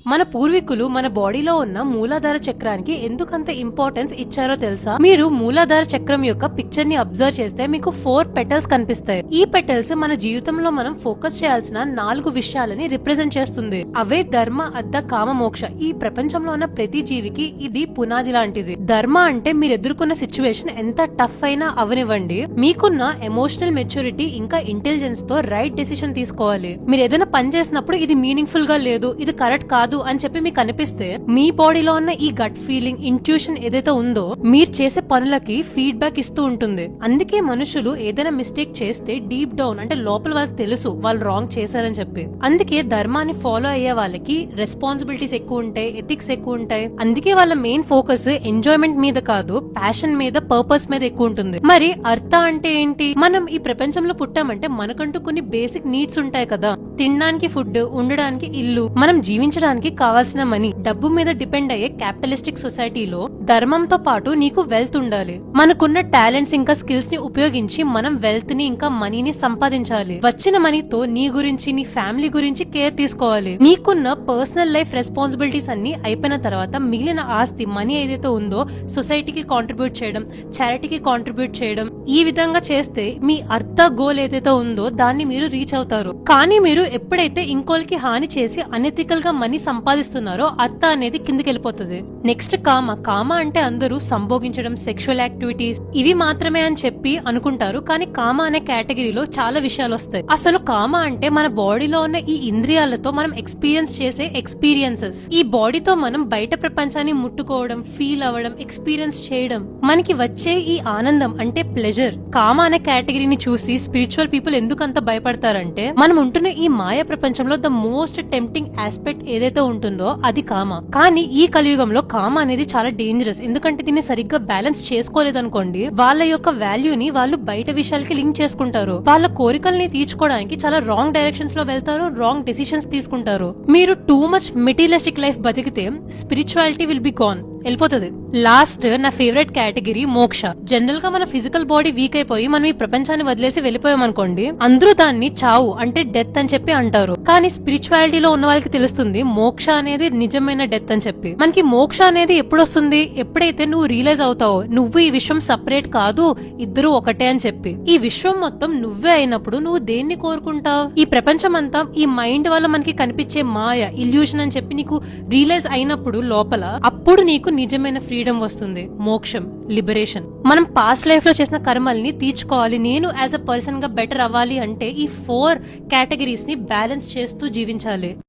మన పూర్వీకులు మన బాడీలో ఉన్న మూలాధార చక్రానికి ఎందుకంత ఇంపార్టెన్స్ ఇచ్చారో తెలుసా? మీరు మూలాధార చక్రం యొక్క పిక్చర్ ని అబ్జర్వ్ చేస్తే మీకు 4 పెటల్స్ కనిపిస్తాయి. ఈ పెటల్స్ మన జీవితంలో మనం ఫోకస్ చేయాల్సిన 4 విషయాలని రిప్రజెంట్ చేస్తుంది. అవే ధర్మ, అర్థ, కామ, మోక్ష. ఈ ప్రపంచంలో ఉన్న ప్రతి జీవికి ఇది పునాది లాంటిది. ధర్మ అంటే మీరు ఎదుర్కొన్న సిచ్యువేషన్ ఎంత టఫ్ అయినా అవనివ్వండి, మీకున్న ఎమోషనల్ మెచ్యూరిటీ ఇంకా ఇంటెలిజెన్స్ తో రైట్ డెసిషన్ తీసుకోవాలి. మీరు ఏదైనా పని చేసినప్పుడు ఇది మీనింగ్ఫుల్ గా లేదు, ఇది కరెక్ట్ కాదు అని చెప్పి మీకు అనిపిస్తే మీ బాడీలో ఉన్న ఈ గట్ ఫీలింగ్, ఇంట్యూషన్ ఏదైతే ఉందో మీరు చేసే పనులకి ఫీడ్బ్యాక్ ఇస్తూ ఉంటుంది. అందుకే మనుషులు ఏదైనా మిస్టేక్ చేస్తే డీప్ డౌన్ అంటే లోపల వాళ్ళకి తెలుసు వాళ్ళు రాంగ్ చేశారని చెప్పి. అందుకే ధర్మాన్ని ఫాలో అయ్యే వాళ్ళకి రెస్పాన్సిబిలిటీస్ ఎక్కువ ఉంటాయి, ఎథిక్స్ ఎక్కువ ఉంటాయి. అందుకే వాళ్ళ మెయిన్ ఫోకస్ ఎంజాయ్మెంట్ మీద కాదు, ప్యాషన్ మీద, పర్పస్ మీద ఎక్కువ ఉంటుంది. మరి అర్థ అంటే ఏంటి? మనం ఈ ప్రపంచంలో పుట్టామంటే మనకంటూ కొన్ని బేసిక్ నీడ్స్ ఉంటాయి కదా. తినడానికి ఫుడ్, ఉండడానికి ఇల్లు, మనం జీవించడానికి కావాల్సిన మనీ. డబ్బు మీద డిపెండ్ అయ్యే క్యాపిటలిస్టిక్ సొసైటీలో ధర్మంతో పాటు నీకు వెల్త్ ఉండాలి. మనకున్న టాలెంట్స్ ఇంకా స్కిల్స్ ని ఉపయోగించి మనం వెల్త్ ని ఇంకా మనీని సంపాదించాలి. వచ్చిన మనీతో నీ గురించి, నీ ఫ్యామిలీ గురించి కేర్ తీసుకోవాలి. నీకున్న పర్సనల్ లైఫ్ రెస్పాన్సిబిలిటీస్ అన్ని అయిపోయిన తర్వాత మిగిలిన ఆస్తి, మనీ ఏదైతే ఉందో సొసైటీకి కాంట్రిబ్యూట్ చేయడం, చారిటీకి కాంట్రిబ్యూట్ చేయడం. ఈ విధంగా చేస్తే మీ అర్థ గోల్ ఏదైతే ఉందో దాన్ని మీరు రీచ్ అవుతారు. కానీ మీరు ఎప్పుడైతే ఇంకోళ్ళకి హాని చేసి అనెథికల్ గా మనీ సంపాదిస్తున్నారో అర్థ అనేది కిందకి వెళ్ళిపోతుంది. నెక్స్ట్ కామ. కామ అంటే అందరూ సంభోగించడం, సెక్షువల్ యాక్టివిటీస్ ఇవి మాత్రమే అని చెప్పి అనుకుంటారు. కానీ కామ అనే కేటగిరీలో చాలా విషయాలు వస్తాయి. అసలు కామ అంటే మన బాడీలో ఉన్న ఈ ఇంద్రియాలతో మనం ఎక్స్పీరియన్స్ చేసే ఎక్స్పీరియన్సెస్. ఈ బాడీతో మనం బయట ప్రపంచాన్ని ముట్టుకోవడం, ఫీల్ అవ్వడం, ఎక్స్పీరియన్స్ చేయడం, మనకి వచ్చే ఈ ఆనందం అంటే ప్లెజర్. కామ అనే కేటగిరీని చూసి స్పిరిచువల్ పీపుల్ ఎందుకంత భయపడతారంటే మనం ఉంటున్న ఈ మాయ ప్రపంచంలో ద మోస్ట్ టెంప్టింగ్ ఆస్పెక్ట్ ఏదైతే ఉంటుందో అది కామ. కానీ ఈ కలియుగంలో కామ అనేది చాలా డేంజరస్. ఎందుకంటే దీన్ని సరిగ్గా బ్యాలెన్స్ చేసుకోలేదనుకోండి, వాళ్ళ యొక్క వాల్యూని వాళ్ళు బయట విషయాలకి లింక్ చేసుకుంటారు. వాళ్ళ కోరికల్ని తీర్చుకోవడానికి చాలా రాంగ్ డైరెక్షన్స్ లో వెళ్తారు, రాంగ్ డెసిషన్స్ తీసుకుంటారు. మీరు టూ మచ్ మెటీరియలిస్టిక్ లైఫ్ బతికితే స్పిరిచువాలిటీ విల్ బి గాన్, వెళ్ళిపోతుంది. లాస్ట్ నా ఫేవరెట్ కేటగిరీ మోక్ష. జనరల్ గా మన ఫిజికల్ బాడీ వీక్ అయిపోయి మనం ఈ ప్రపంచాన్ని వదిలేసి వెళ్ళిపోయాం అనుకోండి, అందరూ దాన్ని చావు అంటే డెత్ అని చెప్పి అంటారు. కానీ స్పిరిచువాలిటీలో ఉన్న వాళ్ళకి తెలుస్తుంది మోక్ష అనేది నిజమైన డెత్ అని చెప్పి. మనకి మోక్ష అనేది ఎప్పుడు వస్తుంది? ఎప్పుడైతే నువ్వు రియలైజ్ అవుతావో నువ్వు ఈ విశ్వం సపరేట్ కాదు, ఇద్దరు ఒకటే అని చెప్పి. ఈ విశ్వం మొత్తం నువ్వే అయినప్పుడు నువ్వు దేన్ని కోరుకుంటావు? ఈ ప్రపంచం అంతా ఈ మైండ్ వల్ల మనకి కనిపించే మాయ, ఇల్యూషన్ అని చెప్పి నీకు రియలైజ్ అయినప్పుడు లోపల, అప్పుడు నీకు నిజమైన ఫ్రీడమ్ వస్తుంది, మోక్షం, లిబరేషన్. మనం పాస్ట్ లైఫ్ లో చేసిన కర్మల్ని తీర్చుకోవాలి. నేను యాజ్ అ పర్సన్ గా బెటర్ అవ్వాలి అంటే ఈ 4 కేటగిరీస్ ని బ్యాలెన్స్ చేస్తూ జీవించాలి.